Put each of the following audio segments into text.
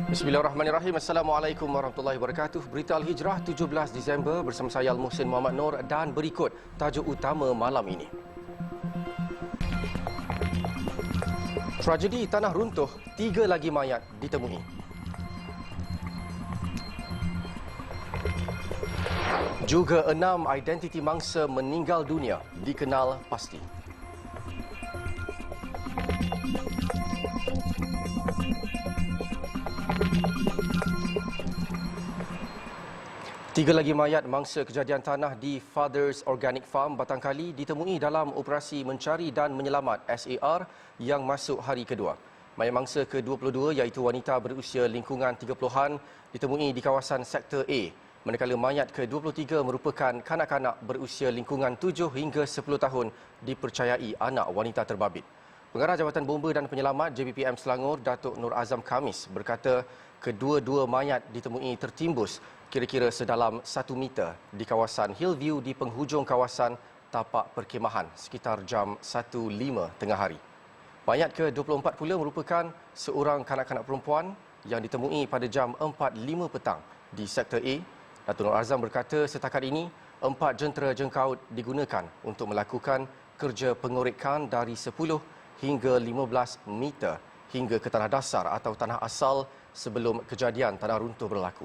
Bismillahirrahmanirrahim. Assalamualaikum warahmatullahi wabarakatuh. Berita Al-Hijrah 17 Disember bersama saya Al-Muhsin Muhammad Nur dan berikut tajuk utama malam ini. Tragedi tanah runtuh, 3 lagi mayat ditemui. Juga 6 identiti mangsa meninggal dunia dikenal pasti. Tiga lagi mayat mangsa kejadian tanah di Fathers Organic Farm Batangkali ditemui dalam operasi mencari dan menyelamat SAR yang masuk hari kedua. Mayat mangsa ke-22 iaitu wanita berusia lingkungan 30-an ditemui di kawasan Sektor A, manakala mayat ke-23 merupakan kanak-kanak berusia lingkungan 7 hingga 10 tahun dipercayai anak wanita terbabit. Pengarah Jabatan Bomba dan Penyelamat JBPM Selangor, Datuk Nur Azam Khamis berkata kedua-dua mayat ditemui tertimbus kira-kira sedalam 1 meter di kawasan Hillview di penghujung kawasan tapak perkhemahan sekitar jam 1.05 tengah hari. Mayat ke-24 pula merupakan seorang kanak-kanak perempuan yang ditemui pada jam 4.05 petang di Sektor A. Datuk Nur Azam berkata setakat ini 4 jentera jengkaut digunakan untuk melakukan kerja pengorikan dari 10 hingga 15 meter hingga ke tanah dasar atau tanah asal sebelum kejadian tanah runtuh berlaku.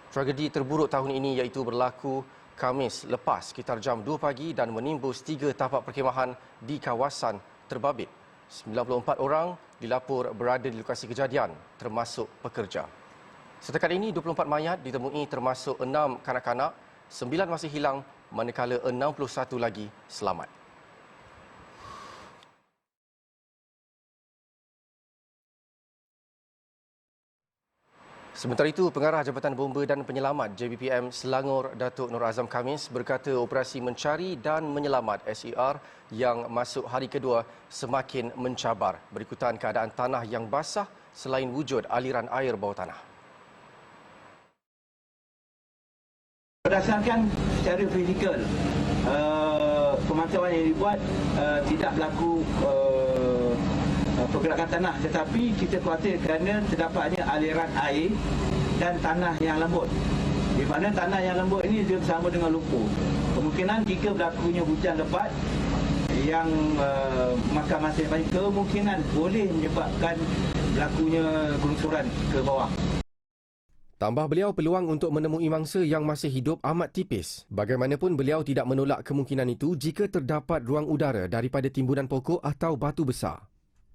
Tragedi terburuk tahun ini iaitu berlaku Khamis lepas sekitar jam 2 pagi dan menimbus 3 tapak perkhemahan di kawasan terbabit. 94 orang dilapor berada di lokasi kejadian termasuk pekerja. Setakat ini 24 mayat ditemui termasuk 6 kanak-kanak, 9 masih hilang manakala 61 lagi selamat. Sementara itu, Pengarah Jabatan Bomba dan Penyelamat JBPM Selangor, Datuk Nur Azam Khamis berkata operasi mencari dan menyelamat SAR yang masuk hari kedua semakin mencabar berikutan keadaan tanah yang basah selain wujud aliran air bawah tanah. Berdasarkan secara fizikal, pemantauan yang dibuat tidak berlaku pergerakan tanah, tetapi kita khawatir kerana terdapatnya aliran air dan tanah yang lembut. Di mana tanah yang lembut ini dia bersama dengan lumpur. Kemungkinan jika berlakunya hujan lebat yang makan masa yang banyak, kemungkinan boleh menyebabkan berlakunya gungsuran ke bawah. Tambah beliau, peluang untuk menemui mangsa yang masih hidup amat tipis. Bagaimanapun beliau tidak menolak kemungkinan itu jika terdapat ruang udara daripada timbunan pokok atau batu besar.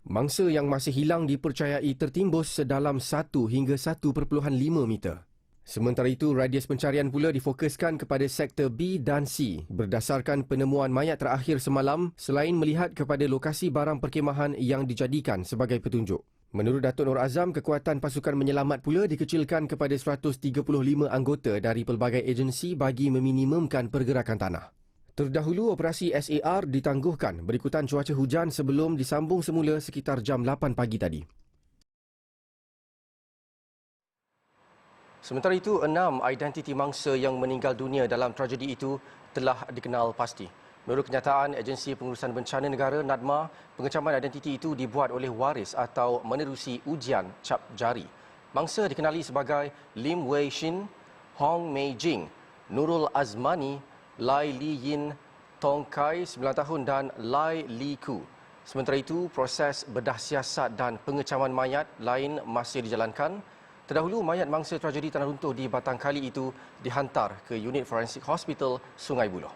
Mangsa yang masih hilang dipercayai tertimbus sedalam 1 hingga 1.5 meter. Sementara itu, radius pencarian pula difokuskan kepada sektor B dan C berdasarkan penemuan mayat terakhir semalam selain melihat kepada lokasi barang perkhemahan yang dijadikan sebagai petunjuk. Menurut Datuk Nur Azam, kekuatan pasukan menyelamat pula dikecilkan kepada 135 anggota dari pelbagai agensi bagi meminimumkan pergerakan tanah. Terdahulu, operasi SAR ditangguhkan berikutan cuaca hujan sebelum disambung semula sekitar jam 8 pagi tadi. Sementara itu, 6 identiti mangsa yang meninggal dunia dalam tragedi itu telah dikenal pasti. Menurut kenyataan Agensi Pengurusan Bencana Negara (NADMA), pengecaman identiti itu dibuat oleh waris atau menerusi ujian cap jari. Mangsa dikenali sebagai Lim Wei Shin, Hong Mei Jing, Nurul Azmani, Lai Li Yin Tong Kai 9 tahun dan Lai Li Ku. Sementara itu, proses bedah siasat dan pengecaman mayat lain masih dijalankan. Terdahulu, mayat mangsa tragedi tanah runtuh di Batangkali itu dihantar ke unit Forensik Hospital Sungai Buloh.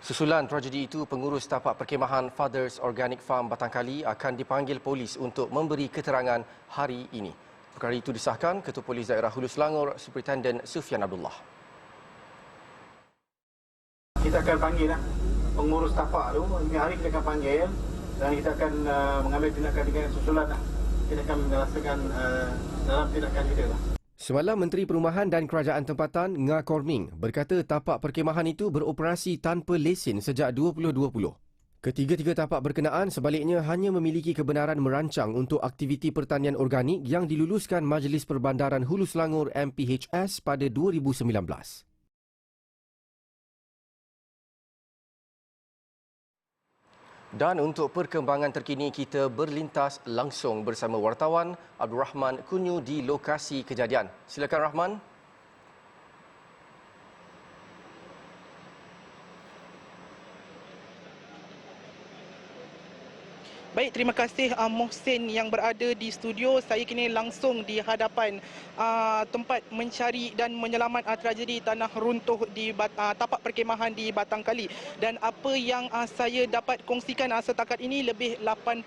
Susulan tragedi itu, pengurus tapak perkhemahan Fathers Organic Farm Batangkali akan dipanggil polis untuk memberi keterangan hari ini. Perkara itu disahkan Ketua Polis Daerah Hulu Selangor, Superintendent Sufian Abdullah. Kita akan panggil pengurus tapak tu, ini hari kita akan panggil dan kita akan mengambil tindakan dengan susulan. Kita akan melaksanakan dalam tindakan kita. Semalam, Menteri Perumahan dan Kerajaan Tempatan Nga Korming berkata tapak perkhemahan itu beroperasi tanpa lesen sejak 2020. Ketiga-tiga tapak berkenaan sebaliknya hanya memiliki kebenaran merancang untuk aktiviti pertanian organik yang diluluskan Majlis Perbandaran Hulu Selangor MPHS pada 2019. Dan untuk perkembangan terkini, kita berlintas langsung bersama wartawan Abdul Rahman Kunyu di lokasi kejadian. Silakan Rahman. Baik, terima kasih Mohsin yang berada di studio. Saya kini langsung di hadapan tempat mencari dan menyelamat tragedi tanah runtuh di tapak perkemahan di Batang Kali. Dan apa yang saya dapat kongsikan setakat ini, lebih 48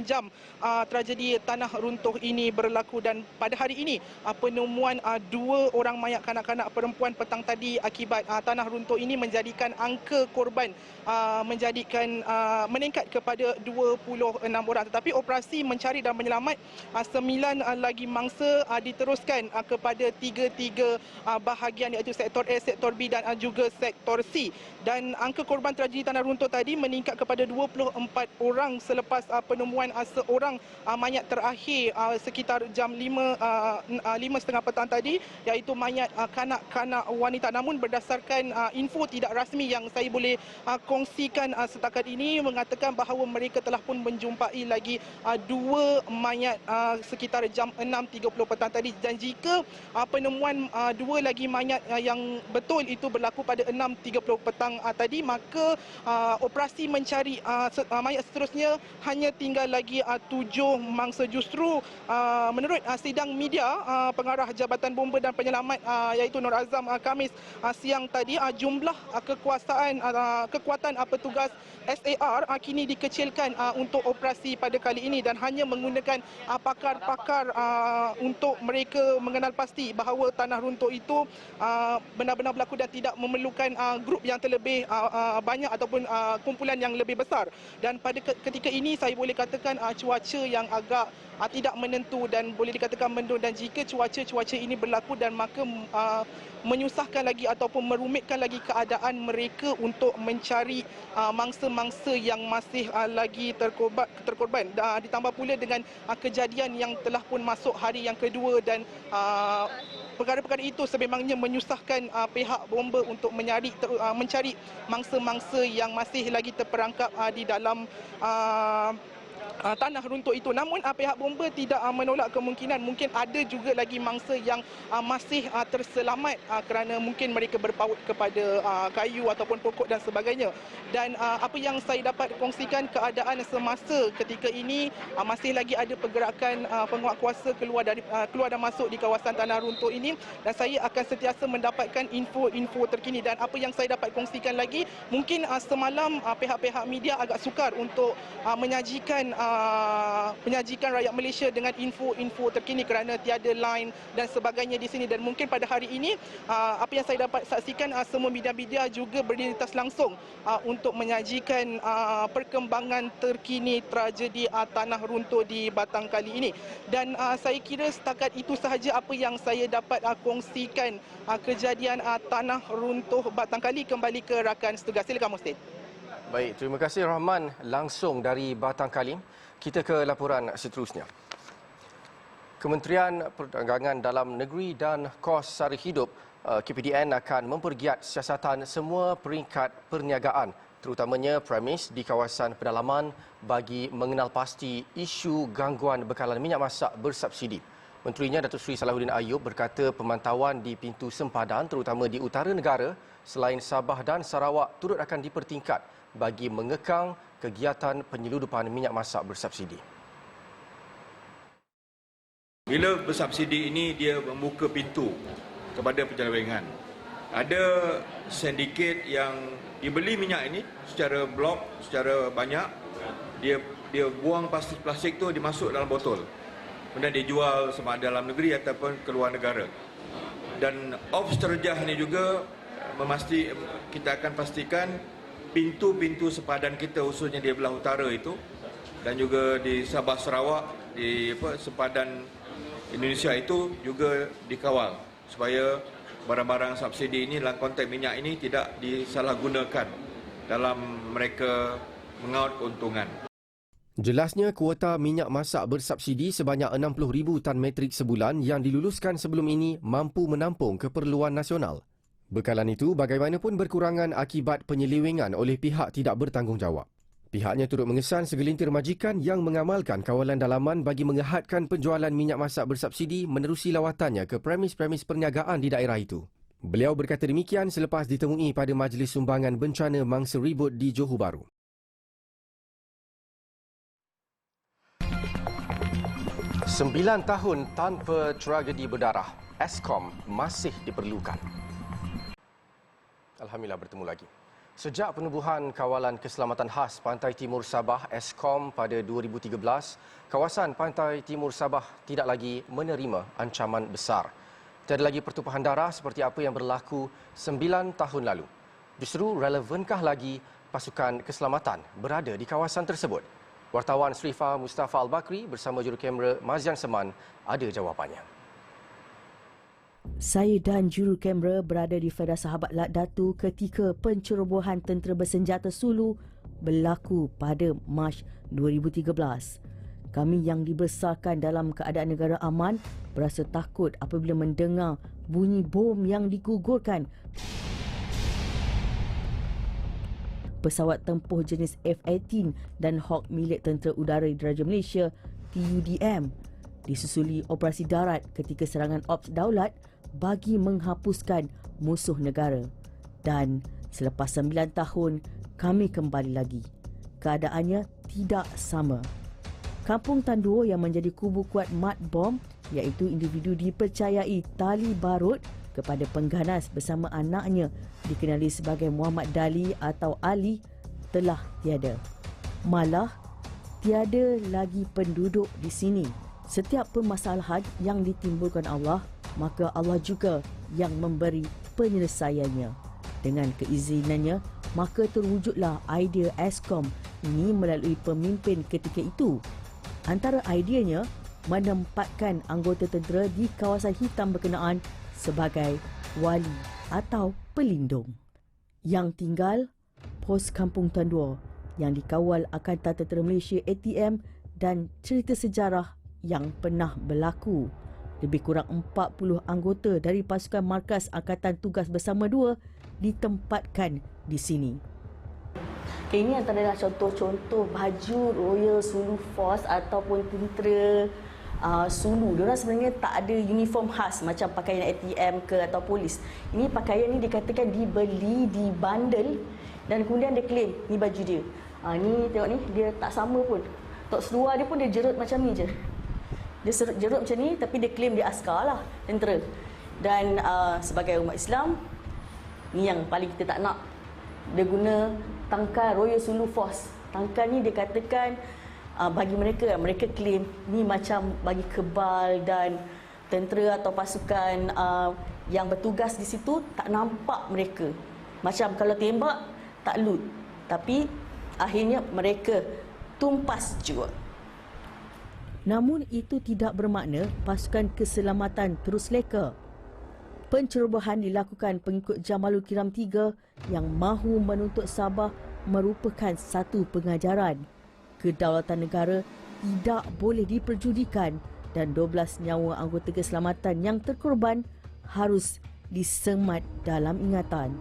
jam tragedi tanah runtuh ini berlaku, dan pada hari ini penemuan 2 orang mayat kanak-kanak perempuan petang tadi akibat tanah runtuh ini menjadikan angka korban meningkat kepada 26 orang. Tetapi operasi mencari dan menyelamat 9 lagi mangsa diteruskan kepada 3 bahagian, iaitu sektor A, sektor B dan juga sektor C. Dan angka korban tragedi tanah runtuh tadi meningkat kepada 24 orang selepas penemuan seorang mayat terakhir sekitar jam 5.30 petang tadi, iaitu mayat kanak-kanak wanita. Namun berdasarkan info tidak rasmi yang saya boleh kongsikan setakat ini, mengatakan bahawa mereka telah pun menjumpai lagi 2 mayat sekitar jam 6.30 petang tadi. Dan jika penemuan 2 lagi mayat yang betul itu berlaku pada 6.30 petang tadi, maka operasi mencari mayat seterusnya hanya tinggal lagi 7 mangsa. Justru menurut sidang media pengarah Jabatan Bomba dan Penyelamat iaitu Nur Azam Khamis siang tadi, jumlah kekuatan petugas SAR kini dikecilkan untuk operasi pada kali ini, dan hanya menggunakan pakar-pakar untuk mereka mengenal pasti bahawa tanah runtuh itu benar-benar berlaku dan tidak memerlukan grup yang terlebih banyak ataupun kumpulan yang lebih besar. Dan pada ketika ini saya boleh katakan cuaca yang agak tidak menentu dan boleh dikatakan mendung, dan jika cuaca ini berlaku dan maka menyusahkan lagi ataupun merumitkan lagi keadaan mereka untuk mencari mangsa-mangsa yang masih lagi terkorban. Ditambah pula dengan kejadian yang telah pun masuk hari yang kedua, dan perkara-perkara itu sebenarnya menyusahkan pihak bomba untuk mencari mangsa-mangsa yang masih lagi terperangkap di dalam tanah runtuh itu. Namun pihak bomba tidak menolak kemungkinan mungkin ada juga lagi mangsa yang masih terselamat kerana mungkin mereka berpaut kepada kayu ataupun pokok dan sebagainya. Dan apa yang saya dapat kongsikan, keadaan semasa ketika ini masih lagi ada pergerakan penguatkuasa keluar dan masuk di kawasan tanah runtuh ini, dan saya akan sentiasa mendapatkan info terkini. Dan apa yang saya dapat kongsikan lagi, mungkin semalam pihak-pihak media agak sukar untuk menyajikan rakyat Malaysia dengan info terkini kerana tiada line dan sebagainya di sini. Dan mungkin pada hari ini apa yang saya dapat saksikan, semua media-media juga berlintas langsung untuk menyajikan perkembangan terkini tragedi tanah runtuh di Batang Kali ini. Dan saya kira setakat itu sahaja apa yang saya dapat kongsikan kejadian tanah runtuh Batang Kali. Kembali ke rakan setugas. Silakan Mustin. Baik, terima kasih Rahman langsung dari Batang Kali. Kita ke laporan seterusnya. Kementerian Perdagangan Dalam Negeri dan Kos Sara Hidup KPDN akan mempergiat siasatan semua peringkat perniagaan, terutamanya premis di kawasan pedalaman, bagi mengenal pasti isu gangguan bekalan minyak masak bersubsidi. Menterinya Datuk Seri Salahuddin Ayub berkata pemantauan di pintu sempadan terutama di utara negara selain Sabah dan Sarawak turut akan dipertingkat bagi mengekang kegiatan penyeludupan minyak masak bersubsidi. Bila bersubsidi ini, dia membuka pintu kepada penjalanan. Ada sindiket yang dibeli minyak ini secara blok, secara banyak. Dia buang plastik tu dimasuk dalam botol. Kemudian dijual sama ada dalam negeri ataupun keluar negara. Dan off terjah ini juga kita akan pastikan pintu-pintu sepadan kita, khususnya di belah utara itu, dan juga di Sabah Sarawak, di sepadan Indonesia itu juga dikawal supaya barang-barang subsidi ini dalam konteks minyak ini tidak disalahgunakan dalam mereka mengaut keuntungan. Jelasnya kuota minyak masak bersubsidi sebanyak 60,000 tan metrik sebulan yang diluluskan sebelum ini mampu menampung keperluan nasional. Bekalan itu bagaimanapun berkurangan akibat penyelewengan oleh pihak tidak bertanggungjawab. Pihaknya turut mengesan segelintir majikan yang mengamalkan kawalan dalaman bagi mengehadkan penjualan minyak masak bersubsidi menerusi lawatannya ke premis-premis perniagaan di daerah itu. Beliau berkata demikian selepas ditemui pada Majlis Sumbangan Bencana Mangsa Ribut di Johor Bahru. 9 tahun tanpa tragedi berdarah, Eskom masih diperlukan. Alhamdulillah bertemu lagi. Sejak penubuhan Kawalan Keselamatan Khas Pantai Timur Sabah Eskom pada 2013, kawasan Pantai Timur Sabah tidak lagi menerima ancaman besar. Tiada lagi pertumpahan darah seperti apa yang berlaku 9 tahun lalu. Justru relevankah lagi pasukan keselamatan berada di kawasan tersebut? Wartawan Srifa Mustafa Al-Bakri bersama jurukamera Mazian Seman ada jawapannya. Saya dan jurukamera berada di Feda Sahabat Lat Datu ketika pencerobohan tentera bersenjata Sulu berlaku pada Mac 2013. Kami yang dibesarkan dalam keadaan negara aman berasa takut apabila mendengar bunyi bom yang digugurkan pesawat tempur jenis F-18 dan Hawk milik Tentera Udara Diraja Malaysia TUDM, disusuli operasi darat ketika serangan Ops Daulat bagi menghapuskan musuh negara. Dan selepas 9 tahun, kami kembali lagi. Keadaannya tidak sama. Kampung Tanduo yang menjadi kubu kuat mat bom, iaitu individu dipercayai tali barut kepada pengganas bersama anaknya dikenali sebagai Muhammad Dali atau Ali, telah tiada. Malah, tiada lagi penduduk di sini. Setiap permasalahan yang ditimbulkan Allah, maka Allah juga yang memberi penyelesaiannya. Dengan keizinannya, maka terwujudlah idea Eskom ini melalui pemimpin ketika itu. Antara ideanya, menempatkan anggota tentera di kawasan hitam berkenaan sebagai wali atau pelindung. Yang tinggal, pos Kampung Tanduo yang dikawal Angkatan Tentera Malaysia ATM dan cerita sejarah yang pernah berlaku. Lebih kurang 40 anggota dari pasukan Markas Angkatan Tugas Bersama 2 ditempatkan di sini. Ini antara contoh-contoh baju Royal Sulu Force ataupun tentera Sulu. Diorang sebenarnya tak ada uniform khas macam pakaian ATM ke atau polis. Ini pakaian ni dikatakan dibeli, dibundle dan kemudian dia claim ni baju dia. Ni tengok ni, dia tak sama pun. Tok seluar dia pun dia jerut macam ni je. Dia jerut macam ni tapi dia claim dia askar lah, tentera. Dan sebagai umat Islam, ni yang paling kita tak nak. Dia guna tangkal Royal Sulu Force. Tangkal ni dia katakan bagi mereka claim ni macam bagi kebal dan tentera atau pasukan yang bertugas di situ tak nampak mereka. Macam kalau tembak tak loot. Tapi akhirnya mereka tumpas juga. Namun itu tidak bermakna pasukan keselamatan terus leka. Pencerobohan dilakukan pengikut Jamalul Kiram 3 yang mahu menuntut Sabah merupakan satu pengajaran. Kedaulatan negara tidak boleh diperjudikan dan 12 nyawa anggota keselamatan yang terkorban harus disemat dalam ingatan.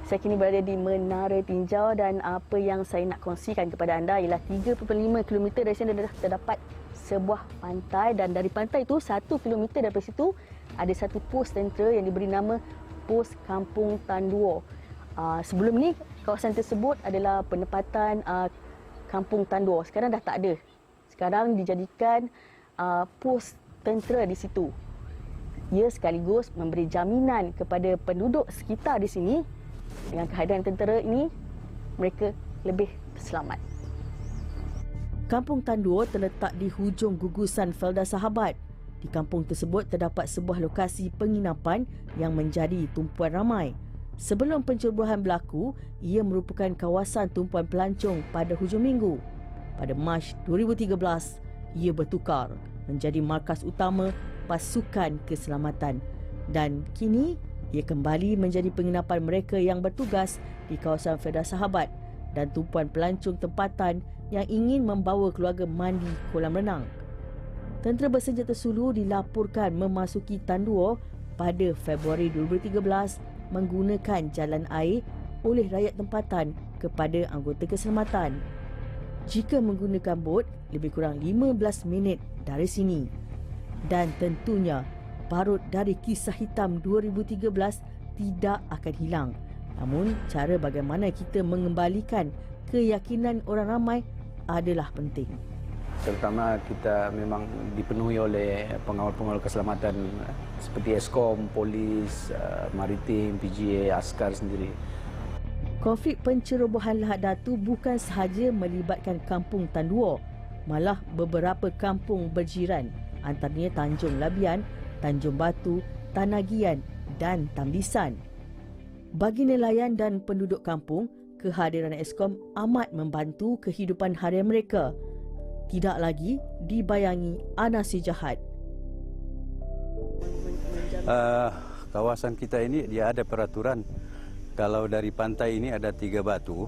Saya kini berada di Menara Tinjau dan apa yang saya nak kongsikan kepada anda ialah 3.5 km dari sini terdapat sebuah pantai dan dari pantai itu 1 km daripada situ ada satu pos tentera yang diberi nama Pos Kampung Tanduo. Sebelum ni kawasan tersebut adalah penempatan Kampung Tanduo. Sekarang dah tak ada. Sekarang dijadikan pos tentera di situ. Ia sekaligus memberi jaminan kepada penduduk sekitar di sini dengan kehadiran tentera ini mereka lebih selamat. Kampung Tanduo terletak di hujung gugusan Felda Sahabat. Di kampung tersebut terdapat sebuah lokasi penginapan yang menjadi tumpuan ramai. Sebelum pencerobohan berlaku, ia merupakan kawasan tumpuan pelancong pada hujung minggu. Pada Mac 2013, ia bertukar menjadi markas utama pasukan keselamatan. Dan kini, ia kembali menjadi penginapan mereka yang bertugas di kawasan Felda Sahabat dan tumpuan pelancong tempatan yang ingin membawa keluarga mandi kolam renang. Tentera bersenjata Sulu dilaporkan memasuki Tanduo pada Februari 2013 menggunakan jalan air oleh rakyat tempatan kepada anggota keselamatan. jika menggunakan bot lebih kurang 15 minit dari sini. Dan tentunya parut dari kisah hitam 2013 tidak akan hilang. Namun cara bagaimana kita mengembalikan keyakinan orang ramai adalah penting. Terutama kita memang dipenuhi oleh pengawal-pengawal keselamatan seperti Eskom, Polis, Maritim, PGA, Askar sendiri. Konflik pencerobohan Lahad Datu bukan sahaja melibatkan kampung Tanduo, malah beberapa kampung berjiran, antaranya Tanjung Labian, Tanjung Batu, Tanah Gian dan Tambisan. Bagi nelayan dan penduduk kampung, kehadiran Eskom amat membantu kehidupan harian mereka. Tidak lagi dibayangi anasi jahat. Kawasan kita ini dia ada peraturan. Kalau dari pantai ini ada 3 batu.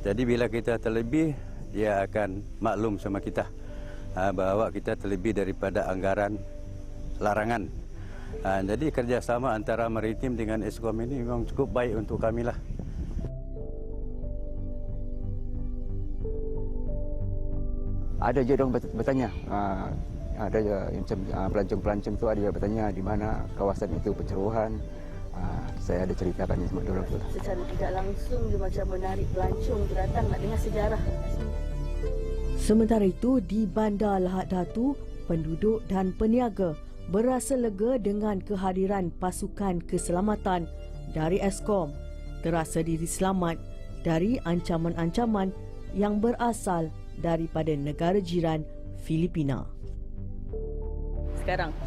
Jadi bila kita terlebih, dia akan maklum sama kita bahawa kita terlebih daripada anggaran larangan. Jadi kerjasama antara Maritim dengan Eskom ini memang cukup baik untuk kami lah. Ada je orang bertanya, ada je macam pelancong-pelancong tu ada je bertanya di mana kawasan itu pencerobohan. Saya ada ceritakan sama dia orang tu. Secara tidak langsung dia macam menarik pelancong tu datang nak dengar sejarah. Sementara itu di Bandar Lahad Datu, penduduk dan peniaga berasa lega dengan kehadiran pasukan keselamatan dari Eskom, terasa diri selamat dari ancaman-ancaman yang berasal daripada negara jiran Filipina.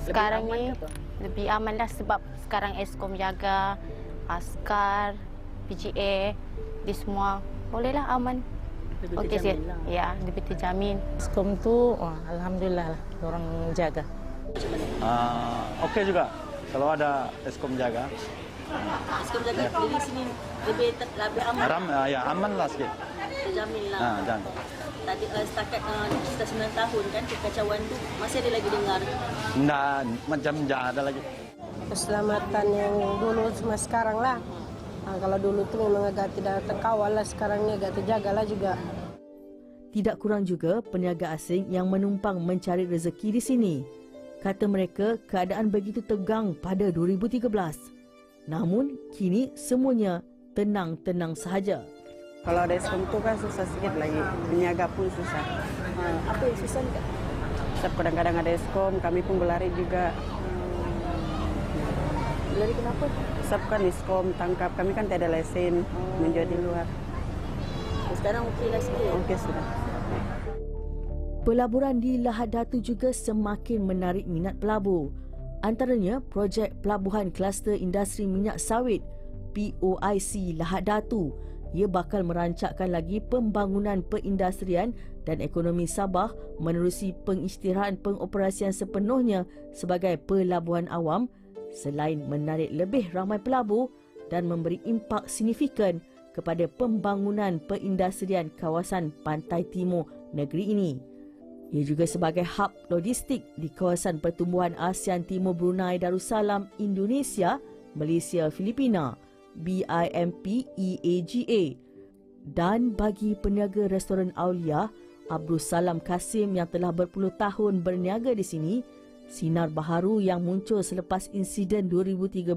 Sekarang ni lebih aman lah sebab sekarang Eskom jaga, Askar, PGA, di semua bolehlah aman. Lebih terjamin lah. Ya, lebih terjamin. Eskom tu alhamdulillah lah orang jaga. Okey juga kalau ada Eskom jaga. Eskom jaga di sini lebih aman. Aman lah sikit. Terjamin lah. Tadi setakat kita 9 tahun kan kekacauan tu masih ada lagi dengar. Nah, macam ada lagi. Keselamatan yang dulu sama sekarang lah. Kalau dulu tu memang agak tidak terkawal lah, sekarang ni agak terjaga lah juga. Tidak kurang juga peniaga asing yang menumpang mencari rezeki di sini. Kata mereka keadaan begitu tegang pada 2013. Namun kini semuanya tenang-tenang sahaja. Kalau ada Eskom tu kan susah sikit lagi, berniaga pun susah. Apa yang susah ni? Sebab kadang-kadang ada Eskom, kami pun berlari juga. Berlari kenapa? Sebab kan Eskom tangkap, kami kan tiada lesen menjual di luar. Sekarang okeylah sikit? Okey sudah. Pelaburan di Lahad Datu juga semakin menarik minat pelabur. Antaranya projek Pelabuhan Kluster Industri Minyak Sawit POIC Lahad Datu. Ia bakal merancakkan lagi pembangunan perindustrian dan ekonomi Sabah menerusi pengisytiharan pengoperasian sepenuhnya sebagai pelabuhan awam selain menarik lebih ramai pelabur dan memberi impak signifikan kepada pembangunan perindustrian kawasan pantai timur negeri ini. Ia juga sebagai hub logistik di kawasan pertumbuhan ASEAN Timur Brunei Darussalam Indonesia Malaysia Filipina BIMP-EAGA. Dan bagi peniaga restoran Aulia Abdul Salam Kasim yang telah berpuluh tahun berniaga di sini, sinar baharu yang muncul selepas insiden 2013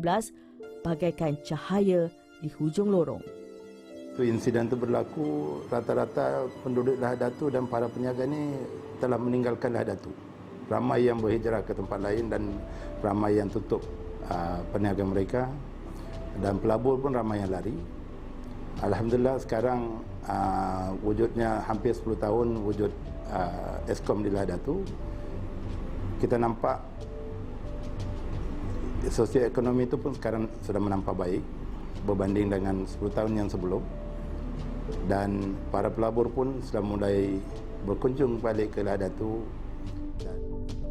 bagaikan cahaya di hujung lorong. Insiden itu berlaku, rata-rata penduduk Lahad Datu dan para peniaga ini telah meninggalkan Lahad Datu. Ramai yang berhijrah ke tempat lain dan ramai yang tutup peniaga mereka. Dan pelabur pun ramai yang lari. Alhamdulillah sekarang wujudnya hampir 10 tahun wujud Eskom di Lahad Datu. Kita nampak sosioekonomi itu pun sekarang sudah menampak baik berbanding dengan 10 tahun yang sebelum. Dan para pelabur pun sudah mulai berkunjung balik ke Lahad Datu.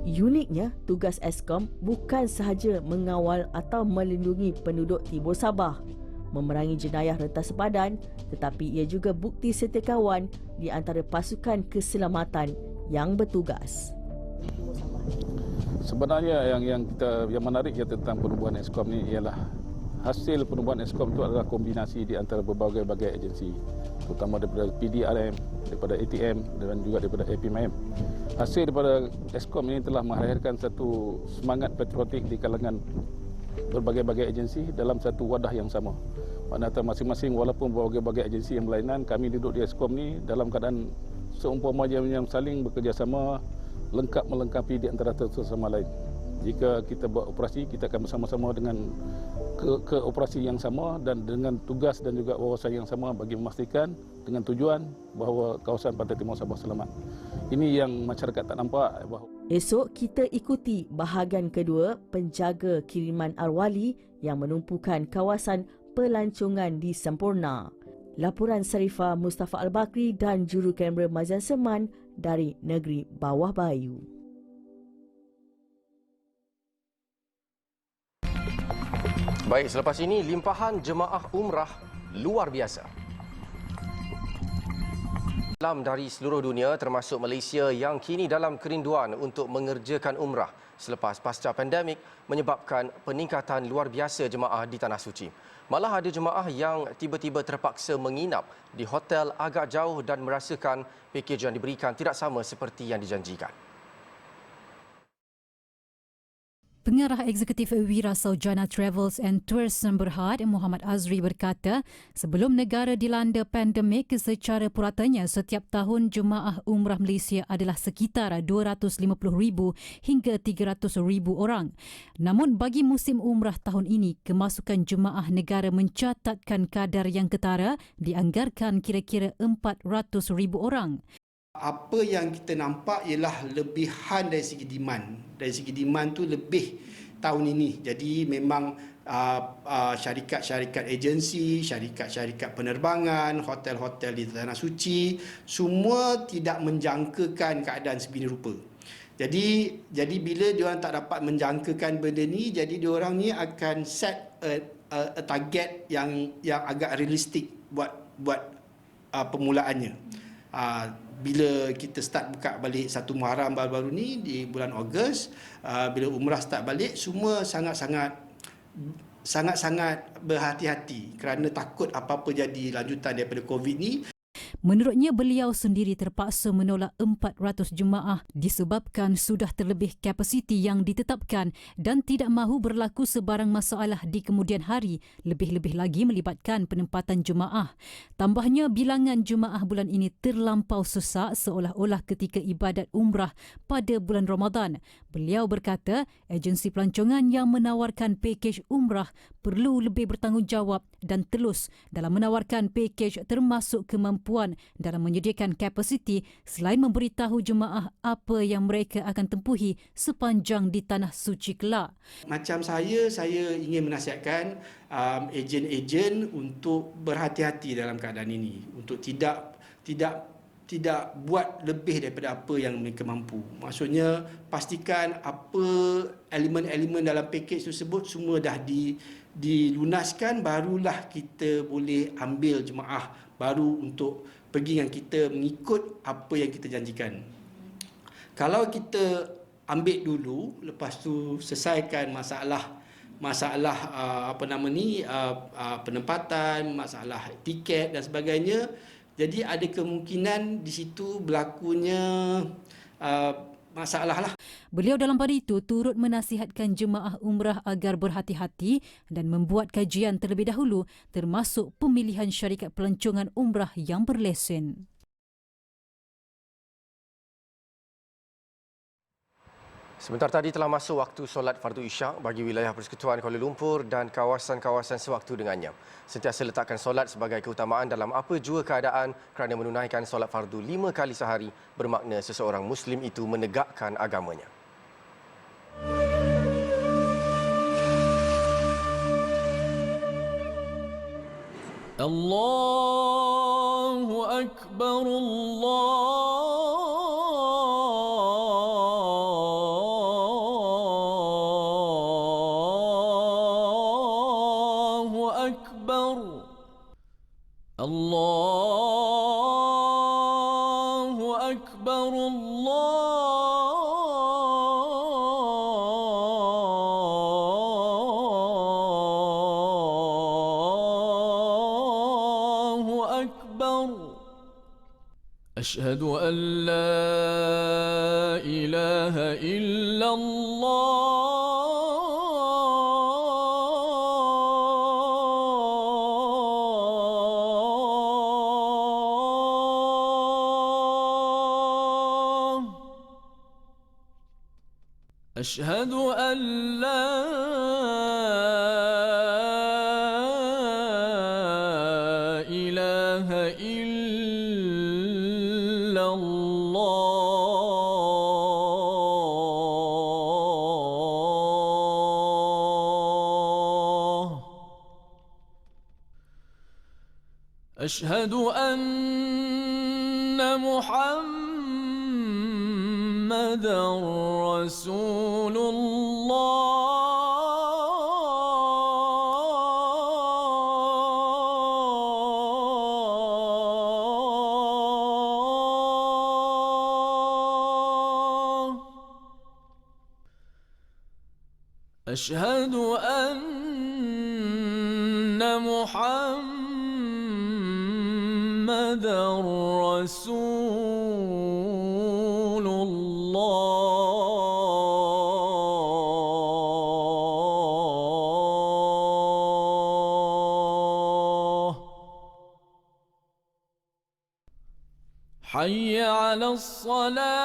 Uniknya, tugas Eskom bukan sahaja mengawal atau melindungi penduduk Timur Sabah, memerangi jenayah rentas sepadan, tetapi ia juga bukti setiakawan di antara pasukan keselamatan yang bertugas. Sebenarnya yang menarik tentang penubuhan Eskom ni ialah hasil penubuhan Eskom itu adalah kombinasi di antara berbagai-bagai agensi, terutama daripada PDRM, daripada ATM dan juga daripada APMM. Hasil daripada Eskom ini telah melahirkan satu semangat patriotik di kalangan berbagai-bagai agensi dalam satu wadah yang sama. Maknanya masing-masing walaupun berbagai-bagai agensi yang berlainan, kami duduk di Eskom ni dalam keadaan seumpama yang saling bekerjasama, lengkap melengkapi di antara satu sama lain. Jika kita buat operasi, kita akan bersama-sama dengan ke operasi yang sama dan dengan tugas dan juga wawasan yang sama bagi memastikan dengan tujuan bahawa kawasan Pantai Timur Sabah selamat. Ini yang masyarakat tak nampak. Esok kita ikuti bahagian kedua penjaga kiriman Arwali yang menumpukan kawasan pelancongan di Sempurna. Laporan Sarifah Mustafa Al-Bakri dan juru kamera Mazan Seman dari Negeri Bawah Bayu. Baik, selepas ini limpahan jemaah umrah luar biasa. Dalam dari seluruh dunia termasuk Malaysia yang kini dalam kerinduan untuk mengerjakan umrah selepas pasca pandemik menyebabkan peningkatan luar biasa jemaah di Tanah Suci. Malah ada jemaah yang tiba-tiba terpaksa menginap di hotel agak jauh dan merasakan pakej yang diberikan tidak sama seperti yang dijanjikan. Pengarah Eksekutif Wira Saujana Travels and Tourism Berhad, Muhammad Azri berkata, sebelum negara dilanda pandemik, secara puratanya setiap tahun jemaah umrah Malaysia adalah sekitar 250,000 hingga 300,000 orang. Namun bagi musim umrah tahun ini, kemasukan jemaah negara mencatatkan kadar yang ketara, dianggarkan kira-kira 400,000 orang. Apa yang kita nampak ialah lebihan dari segi demand. Dari segi demand tu lebih tahun ini. Jadi memang syarikat-syarikat agensi, syarikat-syarikat penerbangan, hotel-hotel di Tanah Suci, semua tidak menjangkakan keadaan sebegini rupa. Jadi bila diorang tak dapat menjangkakan benda ni, jadi diorang ni akan set a target yang agak realistik buat permulaannya. Bila kita start buka balik satu Muharram baru-baru ni di bulan Ogos, bila umrah start balik, semua sangat-sangat berhati-hati kerana takut apa-apa jadi lanjutan daripada COVID ni. Menurutnya, beliau sendiri terpaksa menolak 400 jemaah disebabkan sudah terlebih kapasiti yang ditetapkan dan tidak mahu berlaku sebarang masalah di kemudian hari, lebih-lebih lagi melibatkan penempatan jemaah. Tambahnya, bilangan jemaah bulan ini terlampau sesak seolah-olah ketika ibadat umrah pada bulan Ramadan. Beliau berkata, agensi pelancongan yang menawarkan pakej umrah perlu lebih bertanggungjawab dan telus dalam menawarkan pakej termasuk kemampuan dalam menyediakan kapasiti selain memberitahu jemaah apa yang mereka akan tempuhi sepanjang di Tanah Suci kelak. Macam saya ingin menasihatkan ejen-ejen untuk berhati-hati dalam keadaan ini, untuk tidak buat lebih daripada apa yang mereka mampu. Maksudnya pastikan apa elemen-elemen dalam pakej tersebut semua dah dilunaskan, barulah kita boleh ambil jemaah baru untuk pergi dengan kita mengikut apa yang kita janjikan. Kalau kita ambil dulu, lepas tu selesaikan masalah penempatan, masalah tiket dan sebagainya, jadi ada kemungkinan di situ berlakunya masalah lah. Beliau dalam pada itu turut menasihatkan jemaah umrah agar berhati-hati dan membuat kajian terlebih dahulu termasuk pemilihan syarikat pelancongan umrah yang berlesen. Sebentar tadi telah masuk waktu solat fardu isyak bagi wilayah Persekutuan Kuala Lumpur dan kawasan-kawasan sewaktu dengannya. Sentiasa letakkan solat sebagai keutamaan dalam apa jua keadaan kerana menunaikan solat fardu 5 kali sehari bermakna seseorang Muslim itu menegakkan agamanya. Allahu Akbar, Allahu Akbar, أشهد أن لا إله إلا الله أشهد أن لا إله إلا الله أشهد أن محمدًا رسول الله أشهد أن محمدًا رسول الله حي على الصلاة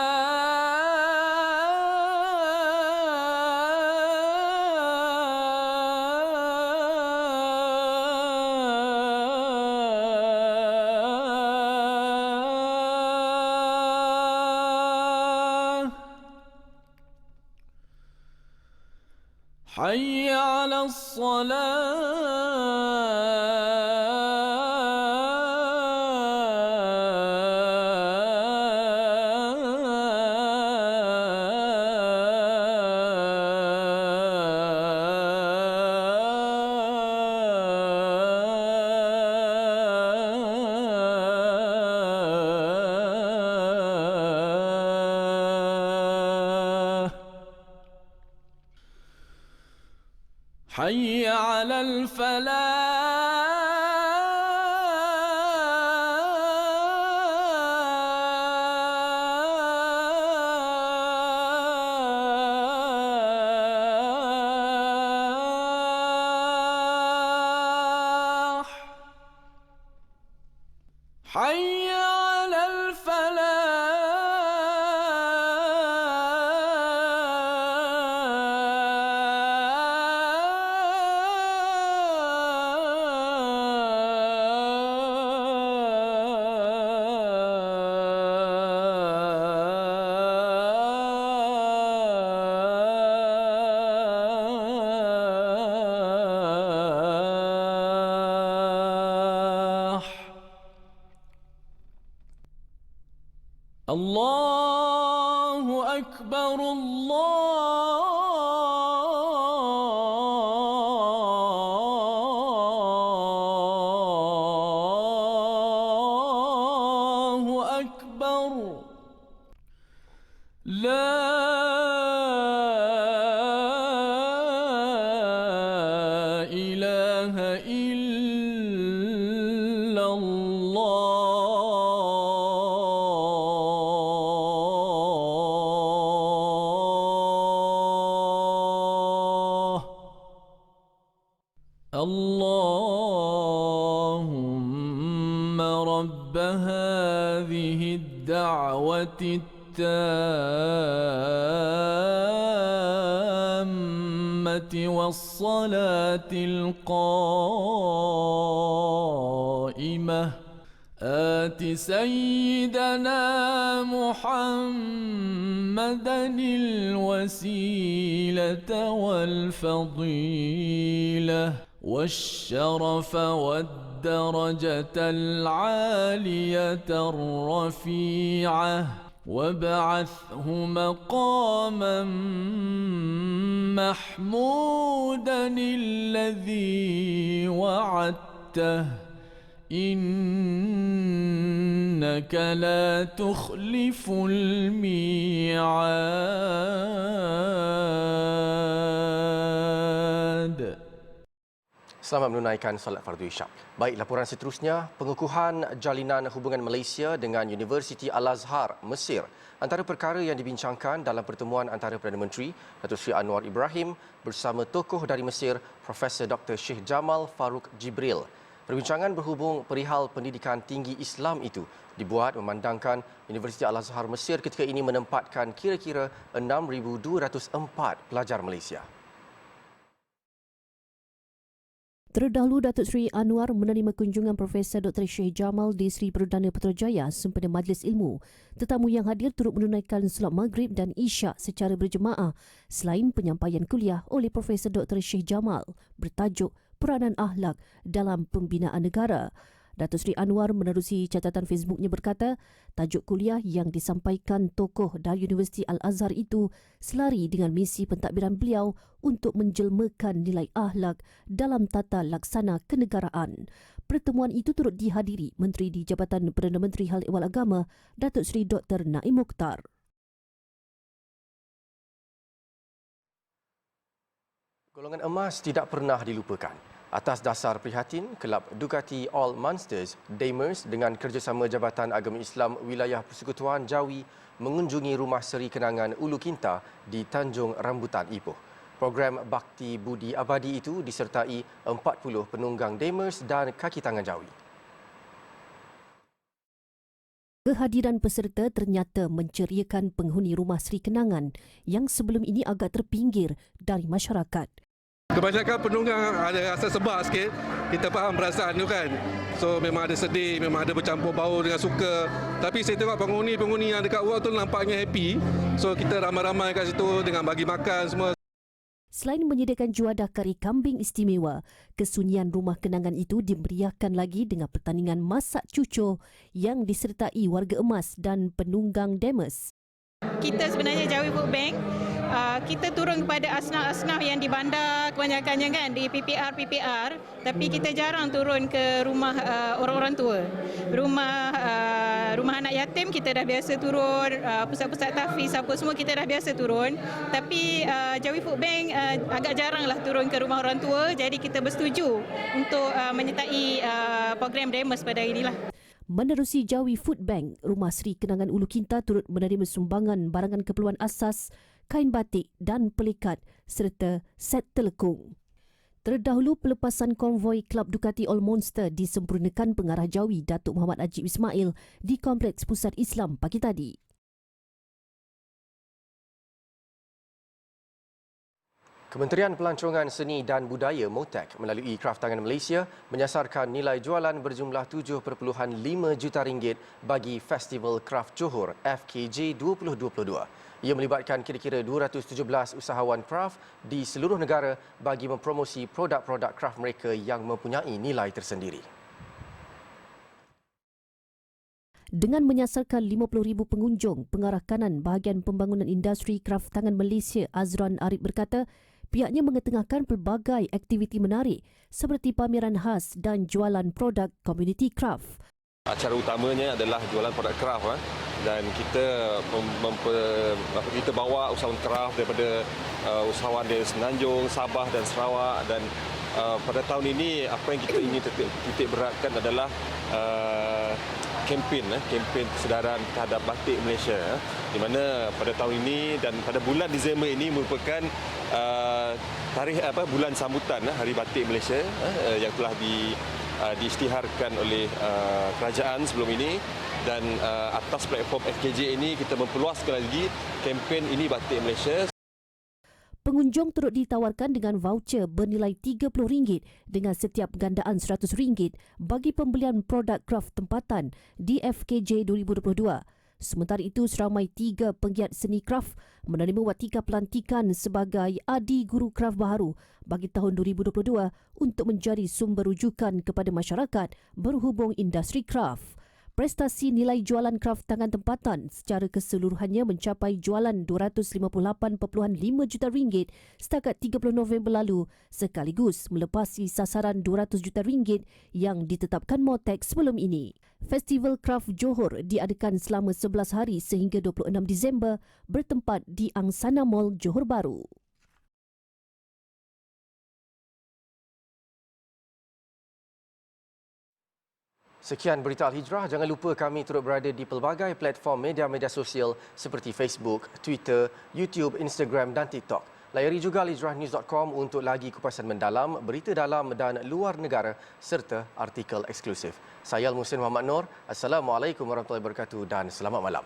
حي على الصلاة حي على الفلاح حي على الفلاح الله أكبر الله أكبر لا إله إلا الله اللهم رب هذه الدعوة التامة والصلاة القائمة آت سيدنا محمدا الوسيلة والفضيلة والشرف والدرجة العالية الرفيعة وابعثه مقاما محمودا الذي وعدته إنك لا تخلف الميعاد. selamat menunaikan solat fardu Isyak. Baik, laporan seterusnya, pengukuhan jalinan hubungan Malaysia dengan Universiti Al-Azhar, Mesir. Antara perkara yang dibincangkan dalam pertemuan antara Perdana Menteri Datuk Seri Anwar Ibrahim bersama tokoh dari Mesir, Profesor Dr. Sheikh Jamal Farouk Jibril. Perbincangan berhubung perihal pendidikan tinggi Islam itu dibuat memandangkan Universiti Al-Azhar Mesir ketika ini menempatkan kira-kira 6,204 pelajar Malaysia. Terdahulu, Datuk Seri Anwar menerima kunjungan Profesor Dr. Sheikh Jamal di Seri Perdana Putrajaya sempena Majlis Ilmu. Tetamu yang hadir turut menunaikan solat Maghrib dan Isyak secara berjemaah selain penyampaian kuliah oleh Profesor Dr. Sheikh Jamal bertajuk Peranan Akhlak dalam Pembinaan Negara. Datuk Seri Anwar menerusi catatan Facebooknya berkata, tajuk kuliah yang disampaikan tokoh dari Universiti Al-Azhar itu selari dengan misi pentadbiran beliau untuk menjelmakan nilai akhlak dalam tata laksana kenegaraan. Pertemuan itu turut dihadiri Menteri di Jabatan Perdana Menteri Hal Ehwal Agama, Datuk Seri Dr. Naim Mokhtar. Golongan emas tidak pernah dilupakan. Atas dasar prihatin, kelab Ducati All Monsters Damers dengan kerjasama Jabatan Agama Islam Wilayah Persekutuan Jawi mengunjungi Rumah Seri Kenangan Ulu Kinta di Tanjung Rambutan, Ipoh. Program Bakti Budi Abadi itu disertai 40 penunggang Damers dan kaki tangan Jawi. Kehadiran peserta ternyata menceriakan penghuni Rumah Seri Kenangan yang sebelum ini agak terpinggir dari masyarakat. Kebanyakan penunggang ada rasa sebab sikit, kita faham perasaan tu kan. So memang ada sedih, memang ada bercampur bau dengan suka. Tapi saya tengok penghuni yang dekat luar tu nampaknya happy. So kita ramai-ramai kat situ dengan bagi makan semua. Selain menyediakan juadah kari kambing istimewa, kesunyian rumah kenangan itu dimeriahkan lagi dengan pertandingan masak cucur yang disertai warga emas dan penunggang Damers. Kita sebenarnya Jawi Food Bank, kita turun kepada asnaf-asnaf yang di bandar kebanyakannya kan, di PPR, tapi kita jarang turun ke rumah orang-orang tua. Rumah anak yatim kita dah biasa turun, pusat-pusat tahfiz apa semua kita dah biasa turun, tapi Jawi Food Bank agak jaranglah turun ke rumah orang tua, jadi kita bersetuju untuk menyertai program Damers pada hari inilah. Menerusi Jawi Food Bank, Rumah Seri Kenangan Ulu Kinta turut menerima sumbangan barangan keperluan asas, kain batik dan pelikat serta set telekung. Terdahulu, pelepasan konvoi Kelab Ducati All Monster disempurnakan pengarah Jawi Datuk Muhammad Ajib Ismail di Kompleks Pusat Islam pagi tadi. Kementerian Pelancongan Seni dan Budaya MOTEK melalui Kraft Tangan Malaysia menyasarkan nilai jualan berjumlah 7.5 juta ringgit bagi Festival Kraft Johor FKJ 2022. Ia melibatkan kira-kira 217 usahawan kraft di seluruh negara bagi mempromosi produk-produk kraft mereka yang mempunyai nilai tersendiri. Dengan menyasarkan 50,000 pengunjung, Pengarah Kanan Bahagian Pembangunan Industri Kraft Tangan Malaysia Azran Arif berkata, pihaknya mengetengahkan pelbagai aktiviti menarik seperti pameran khas dan jualan produk komuniti kraft. Acara utamanya adalah jualan produk kraft dan kita kita bawa usahawan kraft daripada usahawan dari Semenanjung, Sabah dan Sarawak, dan pada tahun ini apa yang kita ingin titik beratkan adalah kempen kesedaran terhadap batik Malaysia, di mana pada tahun ini dan pada bulan Disember ini merupakan bulan sambutan Hari Batik Malaysia yang telah diisytiharkan oleh kerajaan sebelum ini, dan atas platform FKJ ini kita memperluaskan lagi kempen ini Batik Malaysia. Pengunjung turut ditawarkan dengan voucher bernilai RM30 dengan setiap gandaan RM100 bagi pembelian produk kraft tempatan di FKJ 2022. Sementara itu, seramai 3 penggiat seni kraft menerima watika pelantikan sebagai Adi Guru Kraft Baharu bagi tahun 2022 untuk menjadi sumber rujukan kepada masyarakat berhubung industri kraft. Prestasi nilai jualan kraft tangan tempatan secara keseluruhannya mencapai jualan RM258.5 juta setakat 30 November lalu, sekaligus melepasi sasaran RM200 juta yang ditetapkan MOTEK sebelum ini. Festival Kraft Johor diadakan selama 11 hari sehingga 26 Disember bertempat di Angsana Mall Johor Bahru. Sekian berita Al-Hijrah. Jangan lupa kami turut berada di pelbagai platform media sosial seperti Facebook, Twitter, YouTube, Instagram dan TikTok. Layari juga alijrahnews.com untuk lagi kupasan mendalam, berita dalam dan luar negara serta artikel eksklusif. Saya Al-Muhsin Muhammad Nur. Assalamualaikum warahmatullahi wabarakatuh dan selamat malam.